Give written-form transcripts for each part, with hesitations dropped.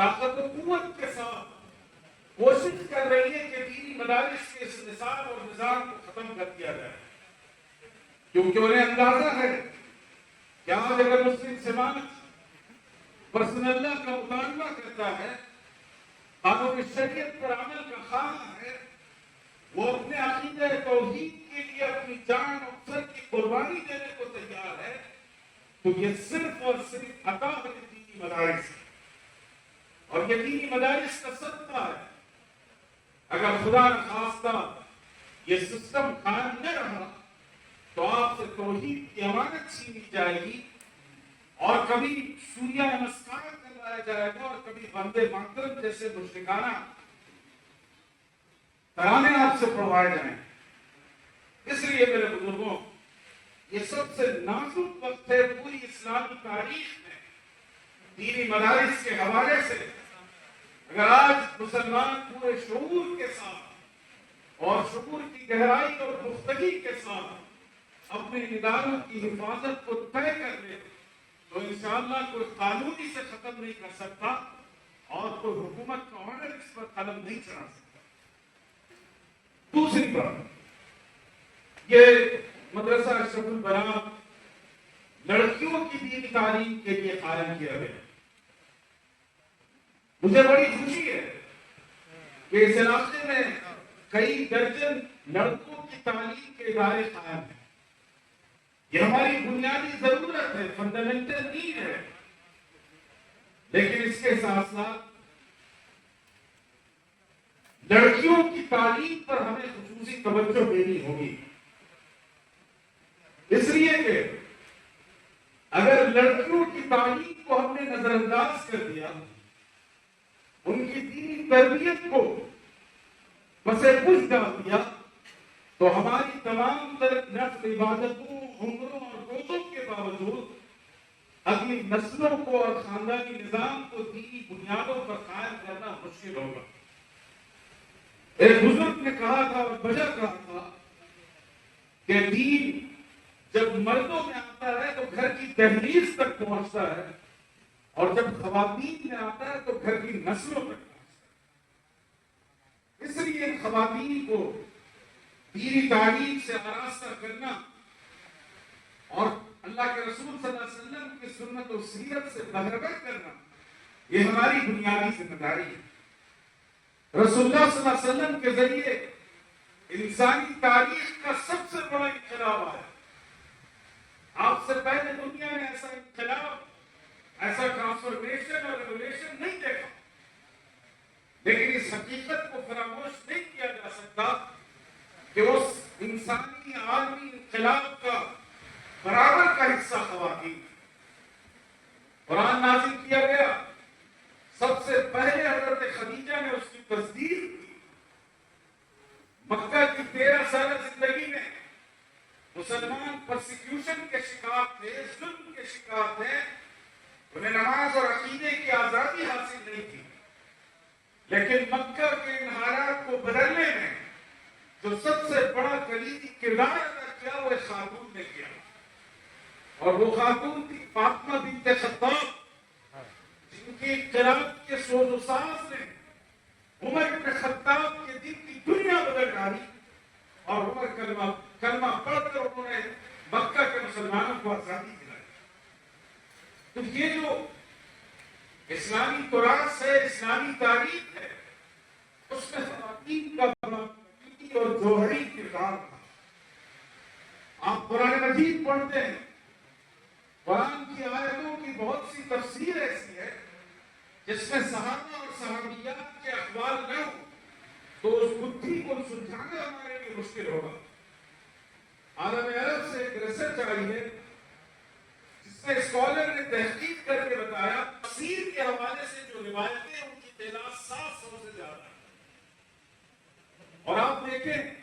طاقت و قوت کے ساتھ کوشش کر رہی ہے کہ دینی مدارس کے اس نصاب اور نظام کو ختم کر دیا جائے، کیونکہ انہیں اندازہ ہے کہ آج اگر مسلم سماج پرسن اللہ کا مطالبہ کرتا ہے، قانون شریعت پر عمل کا خواہاں ہے، وہ اپنے عقیدہ توحید کے لیے اپنی جان اور سر کی قربانی دینے کو تیار ہے، تو یہ صرف اور صرف عطا ہے دینی مدارس، اور یہ دینی مدارس کا صدقہ ہے۔ اگر خدا نخواستہ یہ سسٹم قائم نہ رہا تو آپ سے توحید کی امانت چھینی جائے گی، اور کبھی سوریہ نمسکار کروایا جائے گا، اور کبھی وندے ماترم جیسے مشرکانہ ترانے آپ سے پڑھوائے جائیں۔ اس لیے میرے بزرگوں، یہ سب سے نازک وقت ہے پوری اسلامی تاریخ میں دینی مدارس کے حوالے سے۔ اگر آج مسلمان پورے شعور کے ساتھ اور شعور کی گہرائی اور پختگی کے ساتھ اپنے اداروں کی حفاظت کو طے کر لے تو انشاءاللہ کوئی قانونی سے ختم نہیں کر سکتا، اور کوئی حکومت کا آرڈر اس پر قلم نہیں چلا سکتا۔ دوسری بات، یہ مدرسہ اشرف البنات لڑکیوں کی دینی تعلیم کے لیے قائم کیا گیا۔ مجھے بڑی خوشی ہے کہ اس علاقے میں کئی درجن لڑکوں کی تعلیم کے ادارے قائم ہیں۔ یہ ہماری بنیادی ضرورت ہے، فنڈامنٹل نیڈ ہے، لیکن اس کے ساتھ ساتھ لڑکیوں کی تعلیم پر ہمیں خصوصی توجہ دینی ہوگی، اس لیے کہ اگر لڑکیوں کی تعلیم کو ہم نے نظر انداز کر دیا، ان کی دینی تربیت کو پسے پش ڈال دیا، تو ہماری تمام تر نفل عبادتوں، عمروں اور روزوں کے باوجود اگلی نسلوں کو اور خاندانی نظام کو دینی بنیادوں پر قائم کرنا مشکل ہوگا۔ ایک بزرگ نے کہا تھا اور وجہ کہا تھا کہ دین جب مردوں میں آتا ہے تو گھر کی دہلیز تک پہنچتا ہے، اور جب خواتین میں آتا ہے تو گھر کی نسلوں تک پہنچتا ہے۔ اس لیے خواتین کو دینی تعلیم سے آراستہ کرنا اور اللہ کے رسول صلی اللہ علیہ وسلم کی سنت و سیرت سے بہرور کرنا، یہ ہماری بنیادی ذمہ داری ہے۔ رسول اللہ صلی اللہ علیہ وسلم کے ذریعے انسانی تاریخ کا سب سے بڑا انقلاب آیا۔ آپ سے پہلے دنیا نے ایسا انقلاب، ایسا ٹرانسفارمیشن اور ریولیوشن نہیں دیکھا، لیکن اس حقیقت کو فراموش نہیں کیا جا سکتا کہ اس انسانی عالمی انقلاب کا برابر کا حصہ خواتین۔ قرآن نازل کیا گیا، سب سے پہلے حضرت خدیجہ نے اس کی تصدیق کی۔ مکہ کی 13 سالہ زندگی میں مسلمان پرسیکیوشن کے شکار تھے، ظلم کے شکار تھے، انہیں نماز اور عقیدے کی آزادی حاصل نہیں تھی، لیکن مکہ کے ان حالات کو بدلنے میں جو سب سے بڑا کلیدی کردار ادا کیا وہ ایک خاتون نے کیا، اور وہ خاتون تھی فاطمہ بنت خطاب، جن کی انقلاب کے سوز و ساز نے عمر بن خطاب کے دل کی دنیا بدل ڈالی، اور عمر کلمہ پڑھ کر انہوں نے مکہ کے مسلمانوں کو آزادی دلائی۔ تو یہ جو اسلامی تراث ہے، اسلامی تاریخ ہے، اس میں خواتین کا بڑا حقیقی اور جوہری کردار تھا۔ آپ قرآن مجید پڑھتے ہیں، قرآن کی آیتوں کی بہت سی تفسیر ایسی ہے جس میں صحابہ اور صحابیات کے اقوال نہ ہو تو اس بدھی کو سلجھانا ہمارے لیے مشکل ہوگا۔ عالم عرب سے ایک ریسرچ آئی ہے جس میں اسکالر نے تحقیق کر کے بتایا تفسیر کے حوالے سے جو روایتیں ہیں ان کی تعداد 700 سے زیادہ ہے، اور آپ دیکھیں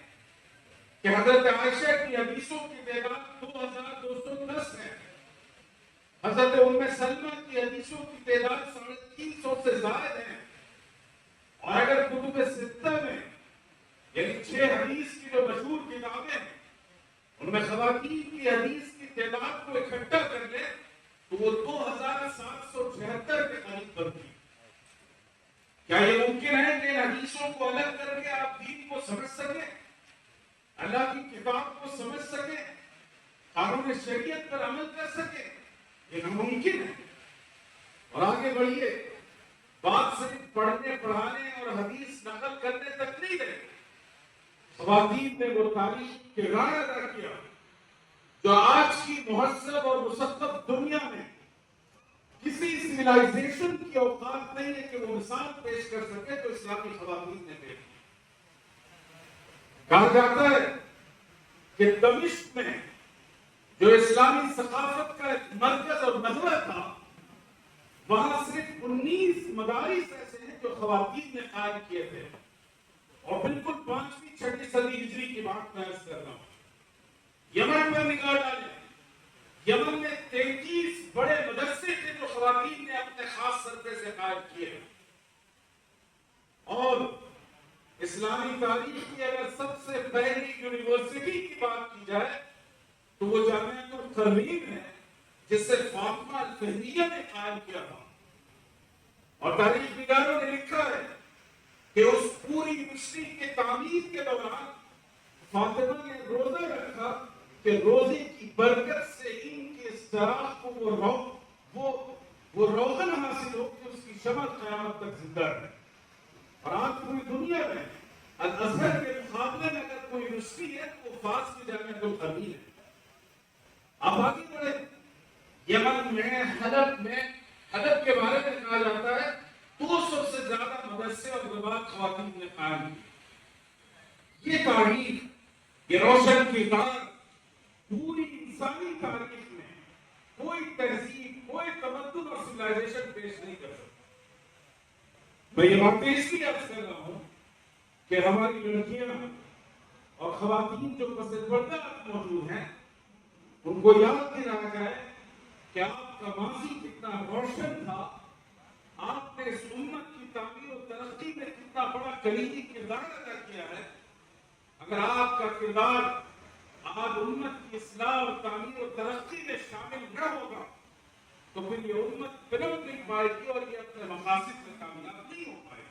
کہ حضرت عائشہ کی حدیثوں کی تعداد 2210 ہے، حضرت ام سلمہ کی حدیثوں کی تعداد 350 سے زائد ہے، اور اگر کتب ستہ میں یعنی 6 حدیث کی جو مشہور کتابیں ہیں ان میں خواتین کی حدیث کی تعداد کو اکٹھا کر لے تو وہ 2776 کے قریب بنتی ہے۔ کیا یہ ممکن ہے کہ ان حدیثوں کو الگ کر کے آپ دین کو سمجھ سکیں، اللہ کی کتاب کو سمجھ سکیں، قانون شریعت پر عمل کر سکیں؟ یہ ناممکن ہے۔ اور آگے بڑھیے، بات صرف پڑھنے پڑھانے اور حدیث نقل کرنے تک نہیں رہی۔ خواتین نے وہ تاریخ کردار ادا کیا جو آج کی مہذب اور مثقف دنیا میں کسی سویلائزیشن کی اوقات نہیں ہے کہ وہ مثال پیش کر سکے تو اسلامی خواتین نے پیش کی۔ کہا جاتا ہے کہ دمشق میں جو اسلامی ثقافت کا ایک مرکز اور نغمہ تھا، وہاں صرف 19 مدارس ایسے ہیں جو خواتین نے قائم کیے تھے، اور بالکل 5ویں 6ویں صدی ہجری کی بات میں عرض کر رہا ہوں۔ یمن پر نگاہ ڈالیں، یمن میں 33 بڑے مدرسے تھے جو خواتین نے اپنے خاص سرپے سے قائم کیے۔ اور اسلامی تاریخ کی اگر سب سے پہلی یونیورسٹی کی بات کی جائے تو وہ جامعۃ الترغیب ہے، جسے فاطمہ الفہمیہ نے قائم کیا تھا۔ اور تاریخ نگاروں نے لکھا ہے کہ اس پوری یونیورسٹی کے تعمیر کے دوران فاطمہ نے روزہ رکھا کہ روزے کی برکت سے ان کے استراح کو وہ روغن حاصل ہو کہ اس کی شمع قیامت تک زندہ رہے۔ اور آج پوری دنیا میں الازہر کے مقابلے میں اگر کوئی یونیورسٹی ہے تو وہ فاس کی جامعۃ الترغیب ہے۔ اب آگے بڑھے، یمن میں حلب کے بارے میں کہا جاتا ہے 200 سے زیادہ مدرسے اور رباط خواتین نے قائم کی۔ یہ تاریخ، یہ روشن کردار پوری انسانی تاریخ میں کوئی تہذیب، کوئی تمدن اور سویلائزیشن پیش نہیں کر سکتا۔ میں یہ باتیں اس لیے عرض کر رہا ہوں کہ ہماری لڑکیاں اور خواتین جو پس پردہ موجود ہیں ان کو یاد دلایا جائے کہ آپ کا ماضی کتنا روشن تھا، آپ نے اس امت کی تعمیر و ترقی میں کتنا بڑا کلیدی کردار ادا کیا ہے۔ اگر آپ کا کردار آج امت کی اصلاح اور تعمیر و ترقی میں شامل نہ ہوگا تو پھر یہ امت پنپ نہیں پائے گی اور یہ اپنے مقاصد میں کامیاب نہیں ہو پائے گی۔